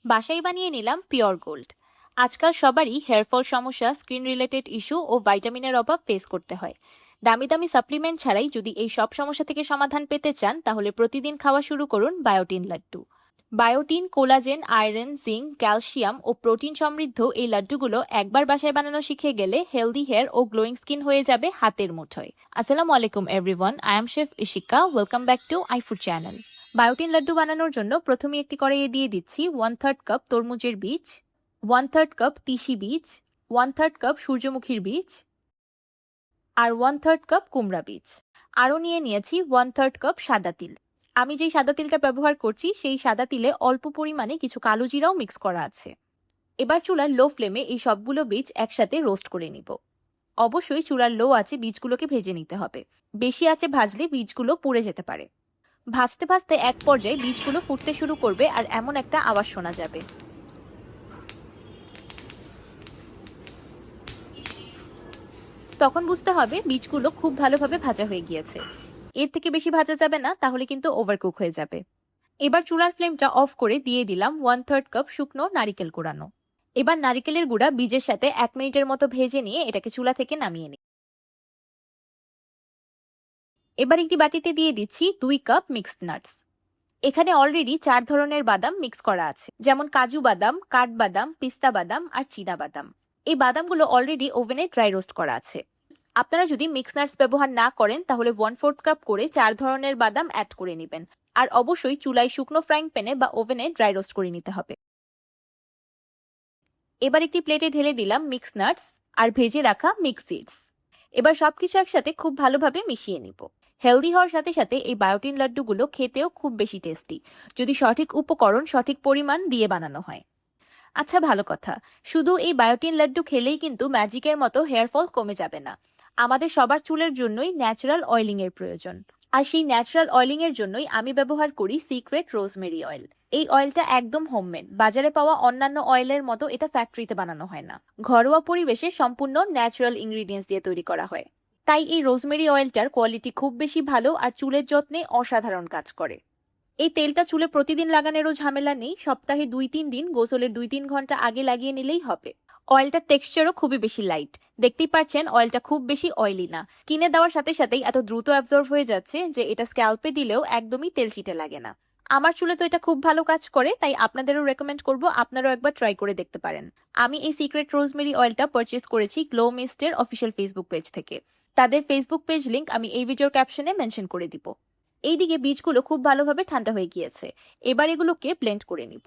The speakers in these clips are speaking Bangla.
বাসায় বানিয়ে নিলাম পিওর গোল্ড। আজকাল সবারই হেয়ারফল সমস্যা, স্কিন রিলেটেড ইস্যু ও ভাইটামিনের অভাব ফেস করতে হয়। দামি দামি সাপ্লিমেন্ট ছাড়াই যদি এই সব সমস্যা থেকে সমাধান পেতে চান তাহলে প্রতিদিন খাওয়া শুরু করুন biotin laddu. Biotin, collagen, iron, zinc, calcium ও প্রোটিন সমৃদ্ধ এই লাড্ডুগুলো একবার বাসায় বানানো শিখে গেলে হেলদি হেয়ার ও গ্লোয়িং স্কিন হয়ে যাবে হাতের মুঠোয়। আসসালামু আলাইকুম everyone, I am chef Ishika. Welcome back to iFood channel. Biotin laddu বানানোর জন্য প্রথমে একটি কড়াইয়ে দিয়ে দিচ্ছি 1/3 কাপ তরমুজের বীজ, 1/3 কাপ তিসি বীজ, 1/3 কাপ সূর্যমুখীর বীজ আর 1/3 কাপ কুমড়া বীজ। আরও নিয়েছি 1/3 কাপ সাদা তিল। আমি যেই সাদা তিলটা ব্যবহার করছি সেই সাদা তিলে অল্প পরিমাণে কিছু কালো জিরাও মিক্স করা আছে। এবার চুলার লো ফ্লেমে এই সবগুলো বীজ একসাথে রোস্ট করে নিব। অবশ্যই চুলার লো আছে বীজগুলোকে ভেজে নিতে হবে। বেশি আছে ভাজলে বীজগুলো পুড়ে যেতে পারে। ভাজতে ভাজতে এক পর্যায়ে বীজগুলো ফুটতে শুরু করবে আর এমন একটা আওয়াজ শোনা যাবে। তখন বুঝতে হবে বীজগুলো খুব ভালোভাবে ভাজা হয়ে গিয়েছে। এর থেকে বেশি ভাজা যাবে না, তাহলে কিন্তু ওভারকুক হয়ে যাবে। এবার চুলার ফ্লেমটা অফ করে দিয়ে দিলাম 1/3 কাপ শুকনো নারিকেল কুড়ানো। এবার নারিকেলের গুঁড়া বীজের সাথে 1 মিনিটের মতো ভেজে নিয়ে এটাকে চুলা থেকে নামিয়ে নিই। এবার একটি বাটিতে দিয়ে দিচ্ছি 2 কাপ মিক্সড নাটস। এখানে অলরেডি 4 ধরনের বাদাম মিক্স করা আছে, যেমন কাজু বাদাম, কাঠবাদাম, পিস্তা বাদাম আর চীনা বাদাম। এই বাদামগুলো অলরেডি ওভেনে ড্রাই রোস্ট করা আছে। আপনারা যদি মিক্স নাটস ব্যবহার না করেন তাহলে 1/4 কাপ করে 4 ধরনের বাদাম অ্যাড করে নেবেন। আর অবশ্যই চুলায় শুকনো ফ্রাইং প্যানে বা ওভেনে ড্রাই রোস্ট করে নিতে হবে। এবার একটি প্লেটে ঢেলে দিলাম মিক্স নাটস আর ভেজে রাখা মিক্স সিডস। এবার সবকিছু একসাথে খুব ভালোভাবে মিশিয়ে নিব। হেলদি হওয়ার সাথে সাথে এই বায়োটিন লাড্ডুগুলো খেতেও খুব বেশি টেস্টি, যদি সঠিক উপকরণ সঠিক পরিমাণ দিয়ে বানানো হয়। আচ্ছা, ভালো কথা, শুধু এই বায়োটিন লাড্ডু খেলেই কিন্তু ম্যাজিকের মতো হেয়ার ফল কমে যাবে না। আমাদের সবার চুলের জন্যই ন্যাচারাল অয়েলিং এর প্রয়োজন। আর সেই ন্যাচারাল অয়েলিং এর জন্যই আমি ব্যবহার করি সিক্রেট রোজমেরি অয়েল। এই অয়েলটা একদম হোমমেড। বাজারে পাওয়া অন্যান্য অয়েলের মতো এটা ফ্যাক্টরিতে বানানো হয় না। ঘরোয়া পরিবেশে সম্পূর্ণ ন্যাচারাল ইনগ্রিডিয়েন্টস দিয়ে তৈরি করা হয়। তাই এই রোজমেরি অয়েলটার কোয়ালিটি খুব বেশি ভালো আর চুলের যত্নে অসাধারণ কাজ করে। এই তেলটা চুলে প্রতিদিন লাগানোরও ঝামেলা নেই। সপ্তাহে 2-3 দিন গোসলের 2-3 ঘন্টা আগে লাগিয়ে নিলেই হবে। অয়েলটার টেক্সচারও খুবই বেশি লাইট। দেখতেই পাচ্ছেন অয়েলটা খুব বেশি অয়েলি না। স্কিনে দেওয়ার সাথে সাথেই এত দ্রুত অ্যাবজর্ব হয়ে যাচ্ছে যে এটা স্ক্যাল্পে দিলেও একদমই তেল চিটে লাগে না। আমার চুলে তো এটা খুব ভালো কাজ করে, তাই আপনাদেরও রেকমেন্ড করব আপনারাও একবার ট্রাই করে দেখতে পারেন। আমি এই সিক্রেট রোজমেরি অয়েলটা পারচেজ করেছি গ্লো মিস্টের অফিসিয়াল ফেসবুক পেজ থেকে। তাদের ফেসবুক পেজ লিংক আমি এই ভিডিওর ক্যাপশনে মেনশন করে দিব। এইদিকে বীজগুলো খুব ভালোভাবে ঠান্ডা হয়ে গিয়েছে। এবার এগুলোকে ব্লেন্ড করে নিব।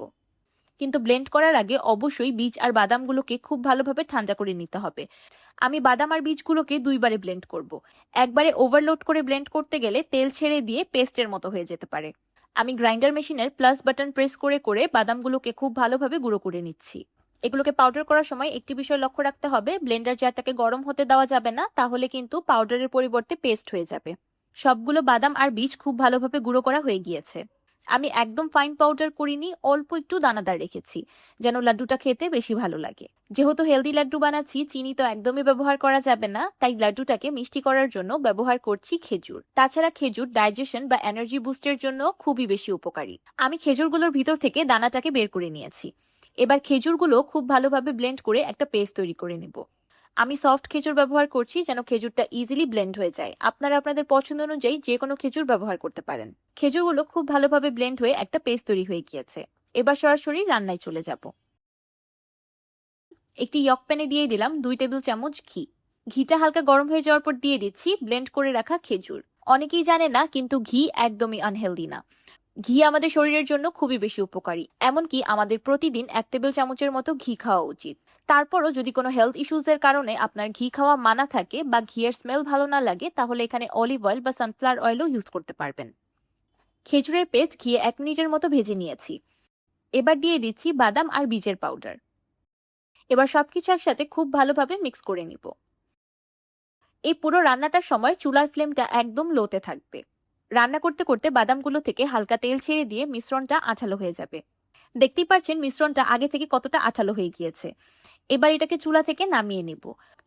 কিন্তু ব্লেন্ড করার আগে অবশ্যই বীজ আর বাদামগুলোকে খুব ভালোভাবে ঠান্ডা করে নিতে হবে। আমি বাদাম আর বীজগুলোকে 2 বারে ব্লেন্ড করব। একবারে ওভারলোড করে ব্লেন্ড করতে গেলে তেল ছেড়ে দিয়ে পেস্টের মতো হয়ে যেতে পারে। আমি গ্রাইন্ডার মেশিনের প্লাস বাটন প্রেস করে করে বাদামগুলোকে খুব ভালোভাবে গুঁড়ো করে নিচ্ছি। এগুলোকে পাউডার করার সময় একটি বিষয় লক্ষ্য রাখতে হবে, ব্লেন্ডার জারটাকে গরম হতে দেওয়া যাবে না, তাহলে কিন্তু পাউডারের পরিবর্তে পেস্ট হয়ে যাবে। সবগুলো বাদাম আর বীজ খুব ভালোভাবে গুঁড়ো করা হয়ে গিয়েছে। আমি একদম ফাইন পাউডার করিনি, অল্প একটু দানাদার রেখেছি, যেন লাড্ডুটা খেতে বেশি ভালো লাগে। যেহেতু হেলদি লাড্ডু বানাচ্ছি, চিনি তো একদমই ব্যবহার করা যাবে না, তাই লাড্ডুটাকে মিষ্টি করার জন্য ব্যবহার করছি খেজুর। তাছাড়া খেজুর ডাইজেশন বা এনার্জি বুস্টের জন্য খুবই বেশি উপকারী। আমি খেজুরগুলোর ভিতর থেকে দানাটাকে বের করে নিয়েছি। এবার খেজুরগুলো খুব ভালোভাবে ব্লেন্ড করে একটা পেস্ট তৈরি করে নেব। আমি সফট খেজুর ব্যবহার করছি যেন খেজুরটা ইজিলি ব্লেন্ড হয়ে যায়। আপনারা আপনাদের পছন্দ অনুযায়ী যে কোনো খেজুর ব্যবহার করতে পারেন। খেজুরগুলো খুব ভালোভাবে ব্লেন্ড হয়ে একটা পেস্ট তৈরি হয়ে গিয়েছে। এবার সরাসরি রান্নায় চলে যাব। একটি ইয়ক প্যানে দিয়ে দিলাম 2 টেবিল চামচ ঘি। ঘিটা হালকা গরম হয়ে যাওয়ার পর দিয়ে দিচ্ছি ব্লেন্ড করে রাখা খেজুর। অনেকেই জানে না, কিন্তু ঘি একদমই আনহেলদি না। ঘি আমাদের শরীরের জন্য খুবই বেশি উপকারী। এমনকি আমাদের প্রতিদিন 1 টেবিল চামচের মতো ঘি খাওয়া উচিত। তারপরও যদি কোনো হেলথ ইস্যুজের কারণে আপনার ঘি খাওয়া মানা থাকে বা ঘিয়ের স্মেল ভালো না লাগে, তাহলে এখানে অলিভ অয়েল বা সানফ্লাওয়ার অয়েলও ইউজ করতে পারবেন। খেজুরের পেস্ট ঘিয়ে 1 মিনিটের মতো ভেজে নিয়েছি। এবার দিয়ে দিচ্ছি বাদাম আর বীজের পাউডার। এবার সবকিছু একসাথে খুব ভালোভাবে মিক্স করে নিব। এই পুরো রান্নাটার সময় চুলার ফ্লেমটা একদম লোতে থাকবে। রান্না করতে করতে বাদামগুলো থেকে হালকা তেল ছেড়ে দিয়ে মিশ্রণটা আঠালো হয়ে যাবে। দেখতেই পাচ্ছেন মিশ্রণটা আগে থেকে কতটা আঠালো হয়ে গিয়েছে। এবার এটাকে চুলা থেকে নামিয়ে নিব।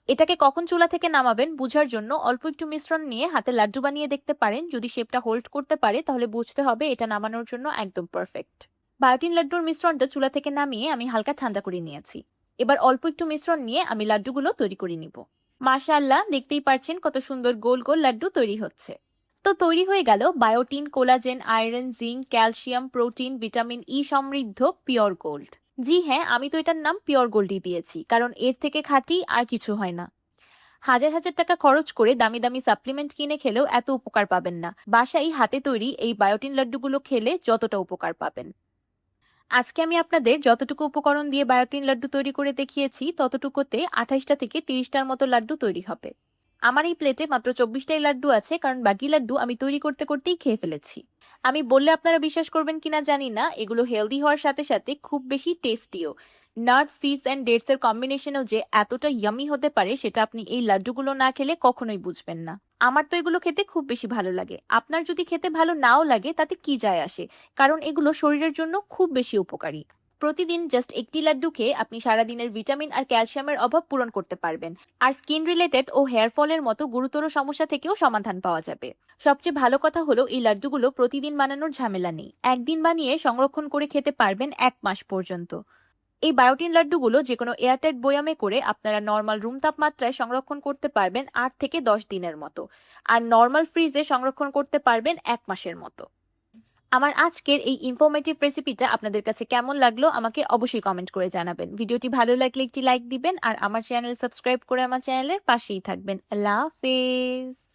এটাকে কখন চুলা থেকে নামাবেন বোঝার জন্য অল্প একটু মিশ্রণ নিয়ে হাতে লাড্ডু বানিয়ে দেখতে পারেন। যদি শেপটা হোল্ড করতে পারে তাহলে বুঝতে হবে এটা নামানোর জন্য একদম পারফেক্ট। বায়োটিন লাড্ডুর মিশ্রণটা চুলা থেকে নামিয়ে আমি হালকা ঠান্ডা করে নিয়েছি। এবার অল্প একটু মিশ্রণ নিয়ে আমি লাড্ডুগুলো তৈরি করে নিব। মাশাআল্লাহ, দেখতেই পারছেন কত সুন্দর গোল গোল লাড্ডু তৈরি হচ্ছে। তো তৈরি হয়ে গেল বায়োটিন, collagen, iron, zinc, calcium, protein, vitamin E সমৃদ্ধ পিওর গোল্ড। জি হ্যাঁ, আমি তো এটার নাম পিওর গোল্ডই দিয়েছি, কারণ এর থেকে খাঁটি আর কিছু হয় না। হাজার হাজার টাকা খরচ করে দামি দামি সাপ্লিমেন্ট কিনে খেলেও এত উপকার পাবেন না, বাসায় হাতে তৈরি এই বায়োটিন লাড্ডুগুলো খেলে যতটা উপকার পাবেন। আজকে আমি আপনাদের যতটুকু উপকরণ দিয়ে বায়োটিন লাড্ডু তৈরি করে দেখিয়েছি ততটুকুতে 28টা থেকে 30টার মতো লাড্ডু তৈরি হবে। আমার এই প্লেটে মাত্র 24টাই লাড্ডু আছে, কারণ বাকি লাড্ডু আমি তৈরি করতে করতেই খেয়ে ফেলেছি। আমি বললে আপনারা বিশ্বাস করবেন কিনা জানি না, এগুলো হেলদি হওয়ার সাথে সাথে খুব বেশি টেস্টিও। নাট, সিডস অ্যান্ড ডেটস এর কম্বিনেশনও যে এতটা ইয়ামি হতে পারে সেটা আপনি এই লাড্ডুগুলো না খেলে কখনোই বুঝবেন না। আমার তো এগুলো খেতে খুব বেশি ভালো লাগে। আপনার যদি খেতে ভালো নাও লাগে তাতে কি যায় আসে, কারণ এগুলো শরীরের জন্য খুব বেশি উপকারী। প্রতিদিন জাস্ট একটি লাড্ডু খেয়ে আপনি সারাদিনের ভিটামিন আর ক্যালসিয়ামের অভাব পূরণ করতে পারবেন, আর স্কিন রিলেটেড ও হেয়ার ফলের মতো গুরুতর সমস্যা থেকেও সমাধান পাওয়া যাবে। সবচেয়ে ভালো কথা হলো এই লাড্ডুগুলো প্রতিদিন বানানোর ঝামেলা নেই, একদিন বানিয়ে সংরক্ষণ করে খেতে পারবেন 1 মাস পর্যন্ত। এই বায়োটিন লাড্ডুগুলো যে কোনো এয়ারটাইট বয়ামে করে আপনারা নর্মাল রুম তাপমাত্রায় সংরক্ষণ করতে পারবেন 8 থেকে 10 দিনের মতো, আর নর্মাল ফ্রিজে সংরক্ষণ করতে পারবেন 1 মাসের মতো। আমার আজকের এই ইনফরমেটিভ রেসিপিটা আপনাদের কাছে কেমন লাগলো আমাকে অবশ্যই কমেন্ট করে জানাবেন। ভিডিওটি ভালো লাগলে একটি লাইক দিবেন আর আমার চ্যানেল সাবস্ক্রাইব করে আমার চ্যানেলের পাশেই থাকবেন। আল্লাহ হাফেজ।